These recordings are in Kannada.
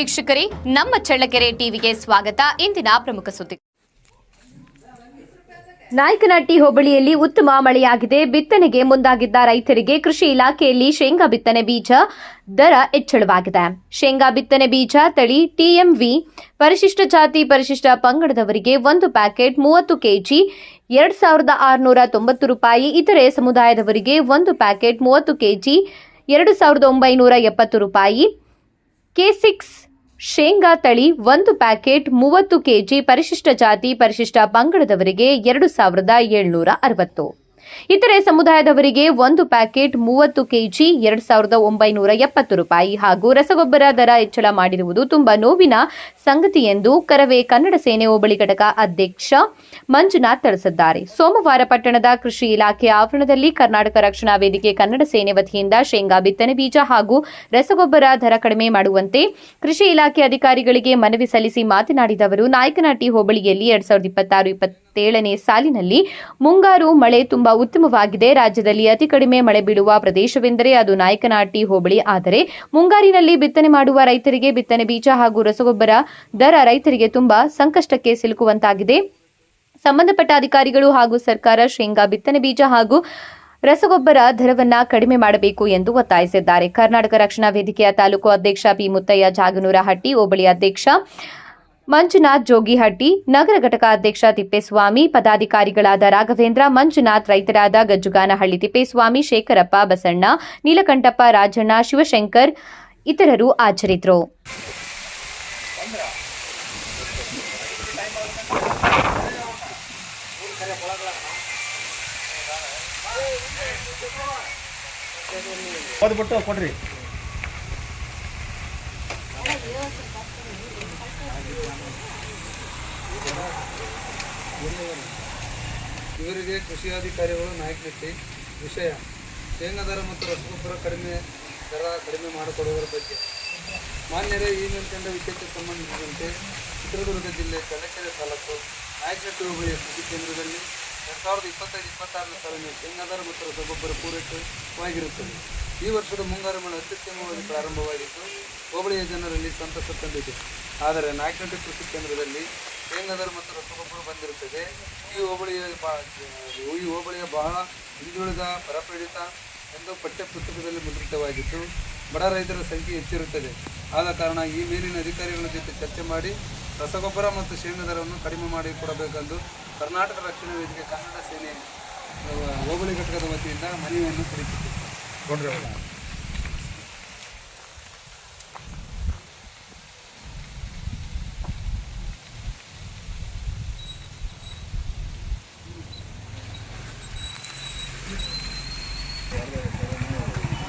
ವೀಕ್ಷಕರೇ, ನಮ್ಮ ಚಳ್ಳಕೆರೆ ಟಿವಿಗೆ ಸ್ವಾಗತ. ಇಂದಿನ ಪ್ರಮುಖ ಸುದ್ದಿ. ನಾಯಕನಹಟ್ಟಿ ಹೋಬಳಿಯಲ್ಲಿ ಉತ್ತಮ ಮಳೆಯಾಗಿದೆ. ಬಿತ್ತನೆಗೆ ಮುಂದಾಗಿದ್ದ ರೈತರಿಗೆ ಕೃಷಿ ಇಲಾಖೆಯಲ್ಲಿ ಶೇಂಗಾ ಬಿತ್ತನೆ ಬೀಜ ದರ ಹೆಚ್ಚಳವಾಗಿದೆ. ಶೇಂಗಾ ಬಿತ್ತನೆ ಬೀಜ ತಳಿ TMV ಪರಿಶಿಷ್ಟ ಜಾತಿ ಪರಿಶಿಷ್ಟ ಪಂಗಡದವರಿಗೆ 1 ಪ್ಯಾಕೆಟ್ 30 ಕೆಜಿ 2690 ರೂಪಾಯಿ. ಇತರೆ ಸಮುದಾಯದವರಿಗೆ 1 ಪ್ಯಾಕೆಟ್ 30 ಕೆಜಿ 2970 ರೂಪಾಯಿ. K6 ಶೇಂಗಾ ತಳಿ 1 ಪ್ಯಾಕೆಟ್ 30 ಕೆಜಿ ಪರಿಶಿಷ್ಟ ಜಾತಿ ಪರಿಶಿಷ್ಟ ಪಂಗಡದವರಿಗೆ 2760. ಇತರೆ ಸಮುದಾಯದವರಿಗೆ 1 ಪ್ಯಾಕೆಟ್ 30 ಕೆಜಿ 2970 ರೂಪಾಯಿ. ಹಾಗೂ ರಸಗೊಬ್ಬರ ದರ ಹೆಚ್ಚಳ ಮಾಡಿರುವುದು ತುಂಬಾ ನೋವಿನ ಸಂಗತಿ ಎಂದು ಕರವೇ ಕನ್ನಡ ಸೇನೆ ಹೋಬಳಿ ಘಟಕ ಅಧ್ಯಕ್ಷ ಮಂಜುನಾಥ್ ತಿಳಿಸಿದ್ದಾರೆ. ಸೋಮವಾರ ಪಟ್ಟಣದ ಕೃಷಿ ಇಲಾಖೆ ಆವರಣದಲ್ಲಿ ಕರ್ನಾಟಕ ರಕ್ಷಣಾ ವೇದಿಕೆ ಕನ್ನಡ ಸೇನೆ ವತಿಯಿಂದ ಶೇಂಗಾ ಬಿತ್ತನೆ ಬೀಜ ಹಾಗೂ ರಸಗೊಬ್ಬರ ದರ ಕಡಿಮೆ ಮಾಡುವಂತೆ ಕೃಷಿ ಇಲಾಖೆ ಅಧಿಕಾರಿಗಳಿಗೆ ಮನವಿ ಸಲ್ಲಿಸಿ ಮಾತನಾಡಿದ ಅವರು, ನಾಯಕನಹಟ್ಟಿ ಹೋಬಳಿಯಲ್ಲಿ 2026-27ನೇ ಸಾಲಿನಲ್ಲಿ ಮುಂಗಾರು ಮಳೆ ತುಂಬಾ ಉತ್ತಮವಾಗಿದೆ. ರಾಜ್ಯದಲ್ಲಿ ಅತಿ ಕಡಿಮೆ ಮಳೆ ಬೀಳುವ ಪ್ರದೇಶವೆಂದರೆ ಅದು ನಾಯಕನಹಟ್ಟಿ ಹೋಬಳಿ. ಆದರೆ ಮುಂಗಾರಿನಲ್ಲಿ ಬಿತ್ತನೆ ಮಾಡುವ ರೈತರಿಗೆ ಬಿತ್ತನೆ ಬೀಜ ಹಾಗೂ ರಸಗೊಬ್ಬರ ದರ ರೈತರಿಗೆ ತುಂಬಾ ಸಂಕಷ್ಟಕ್ಕೆ ಸಿಲುಕುವಂತಾಗಿದೆ. ಸಂಬಂಧಪಟ್ಟ ಅಧಿಕಾರಿಗಳು ಹಾಗೂ ಸರ್ಕಾರ ಶೇಂಗಾ ಬಿತ್ತನೆ ಬೀಜ ಹಾಗೂ ರಸಗೊಬ್ಬರ ದರವನ್ನ ಕಡಿಮೆ ಮಾಡಬೇಕು ಎಂದು ಒತ್ತಾಯಿಸಿದ್ದಾರೆ. ಕರ್ನಾಟಕ ರಕ್ಷಣಾ ವೇದಿಕೆಯ ತಾಲೂಕು ಅಧ್ಯಕ್ಷ ಪಿ ಮುತ್ತಯ್ಯ ಜಾಗನೂರಹಟ್ಟಿ, ಹೋಬಳಿ ಅಧ್ಯಕ್ಷ ಮಂಜುನಾಥ್ ಜೋಗಿಹಟ್ಟಿ, ನಗರ ಘಟಕ ಅಧ್ಯಕ್ಷ ತಿಪ್ಪೇಸ್ವಾಮಿ, ಪದಾಧಿಕಾರಿಗಳಾದ ರಾಘವೇಂದ್ರ, ಮಂಜುನಾಥ್, ರೈತರಾದ ಗಜ್ಜುಗಾನಹಳ್ಳಿ ತಿಪ್ಪೇಸ್ವಾಮಿ, ಶೇಖರಪ್ಪ, ಬಸಣ್ಣ, ನೀಲಕಂಠಪ್ಪ, ರಾಜಣ್ಣ, ಶಿವಶಂಕರ್ ಇತರರು ಹಾಜರಿದ್ದರು. ಇವರಿಗೆ ಕೃಷಿ ಅಧಿಕಾರಿಗಳು ನಾಯಕನಹಟ್ಟಿ ವಿಷಯ ಶೇಂಗಾ ದರ ಮತ್ತು ರಸಗೊಬ್ಬರ ಕಡಿಮೆ ಮಾಡಿಕೊಡುವುದರ ಬಗ್ಗೆ ಮಾನ್ಯರೇ, ಈ ಮೇಲ್ಕಂಡ ವಿಷಯಕ್ಕೆ ಸಂಬಂಧಿಸಿದಂತೆ ಚಿತ್ರದುರ್ಗ ಜಿಲ್ಲೆ ಚಳ್ಳಕೆರೆ ತಾಲೂಕು ನಾಯಕನಹಟ್ಟಿ ಹೋಬಳಿಯ ಕೃಷಿ ಕೇಂದ್ರದಲ್ಲಿ 2025-26ನೇ ಸಾಲಿನ ಶೇಂಗಾ ದರ ಮತ್ತು ರಸಗೊಬ್ಬರ ಪೂರೈಕೆವಾಗಿರುತ್ತದೆ. ಈ ವರ್ಷದ ಮುಂಗಾರು ಮಳೆ ಅತ್ಯುತ್ತಮವಾಗಿ ಪ್ರಾರಂಭವಾಗಿದ್ದು ಹೋಬಳಿಯ ಜನರಲ್ಲಿ ಸಂತಸ ತಂದಿದೆ. ಆದರೆ ನಾಯಕನಹಟ್ಟಿ ಕೃಷಿ ಕೇಂದ್ರದಲ್ಲಿ ಶೇಂಗಾ ದರ ಮತ್ತು ರಸಗೊಬ್ಬರ ಬಂದಿರುತ್ತದೆ. ಈ ಹೋಬಳಿಯ ಬಹಳ ಹಿಂದುಳಿದ ಬರಪೀಡಿತ ಎಂದು ಪಠ್ಯ ಪುಸ್ತಕದಲ್ಲಿ ಮುದ್ರಿತವಾಗಿದ್ದು ಬಡ ರೈತರ ಸಂಖ್ಯೆ ಹೆಚ್ಚಿರುತ್ತದೆ. ಆದ ಕಾರಣ ಈ ಮೇಲಿನ ಅಧಿಕಾರಿಗಳ ಜೊತೆ ಚರ್ಚೆ ಮಾಡಿ ರಸಗೊಬ್ಬರ ಮತ್ತು ಶೇಂಗಾ ದರವನ್ನು ಕಡಿಮೆ ಮಾಡಿ ಕೊಡಬೇಕೆಂದು ಕರ್ನಾಟಕ ರಕ್ಷಣಾ ವೇದಿಕೆ ಕನ್ನಡ ಸೇನೆ ಹೋಬಳಿ ಘಟಕದ ವತಿಯಿಂದ ಮನವಿಯನ್ನು ಕುರಿತಿದೆ.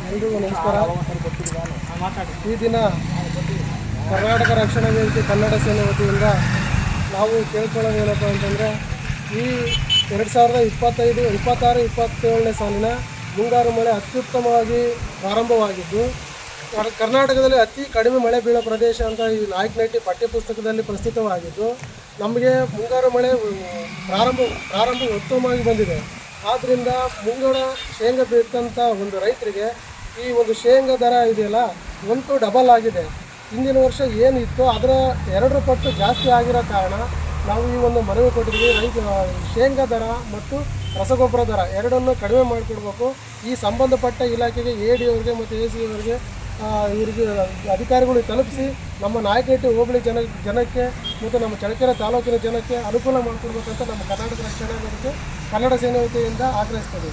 ಎಲ್ರಿಗೂ ನಮಸ್ಕಾರ. ಈ ದಿನ ಕರ್ನಾಟಕ ರಕ್ಷಣಾ ವೇದಿಕೆ ಕನ್ನಡ ಸೇನೆ ವತಿಯಿಂದ ನಾವು ಕೇಳ್ಕೊಳ್ಳೋದೇನಪ್ಪ ಅಂತಂದರೆ, ಈ 2026-27ನೇ ಸಾಲಿನ ಮುಂಗಾರು ಮಳೆ ಅತ್ಯುತ್ತಮವಾಗಿ ಪ್ರಾರಂಭವಾಗಿದ್ದು ಕರ್ನಾಟಕದಲ್ಲಿ ಅತಿ ಕಡಿಮೆ ಮಳೆ ಬೀಳೋ ಪ್ರದೇಶ ಅಂತ ಈ ನಾಯಕನಹಟ್ಟಿ ಪಠ್ಯಪುಸ್ತಕದಲ್ಲಿ ಪ್ರಸ್ತುತವಾಗಿದ್ದು ನಮಗೆ ಮುಂಗಾರು ಮಳೆ ಪ್ರಾರಂಭ ಉತ್ತಮವಾಗಿ ಬಂದಿದೆ. ಆದ್ದರಿಂದ ಮುಂಗಡ ಶೇಂಗಾ ಬಿತ್ತಂಥ ಒಂದು ರೈತರಿಗೆ ಈ ಒಂದು ಶೇಂಗಾ ದರ ಇದೆಯಲ್ಲ ಒಂದು ಡಬಲ್ ಆಗಿದೆ. ಹಿಂದಿನ ವರ್ಷ ಏನಿತ್ತು ಅದರ 2 ಪಟ್ಟು ಜಾಸ್ತಿ ಆಗಿರೋ ಕಾರಣ ನಾವು ಈ ಒಂದು ಮನವಿ ಕೊಟ್ಟಿದ್ದೀವಿ. ಶೇಂಗಾ ದರ ಮತ್ತು ರಸಗೊಬ್ಬರ ದರ ಎರಡನ್ನೂ ಕಡಿಮೆ ಮಾಡಿಕೊಡ್ಬೇಕು. ಈ ಸಂಬಂಧಪಟ್ಟ ಇಲಾಖೆಗೆ AD ಅವರಿಗೆ ಮತ್ತು AC ಅವರಿಗೆ ಇವರಿಗೆ ಅಧಿಕಾರಿಗಳು ತಲುಪಿಸಿ ನಮ್ಮ ನಾಯಕನಹಟ್ಟಿ ಹೋಬಳಿ ಜನಕ್ಕೆ ಮತ್ತು ನಮ್ಮ ಚಳ್ಳಕೆರೆ ತಾಲೂಕಿನ ಜನಕ್ಕೆ ಅನುಕೂಲ ಮಾಡಿಕೊಡ್ಬೇಕಂತ ನಮ್ಮ ಕರ್ನಾಟಕ ರಕ್ಷಣಾ ವೇದಿಕೆ ಕನ್ನಡ ಸೇನೆ ವತಿಯಿಂದ ಆಗ್ರಹಿಸ್ತೇವೆ.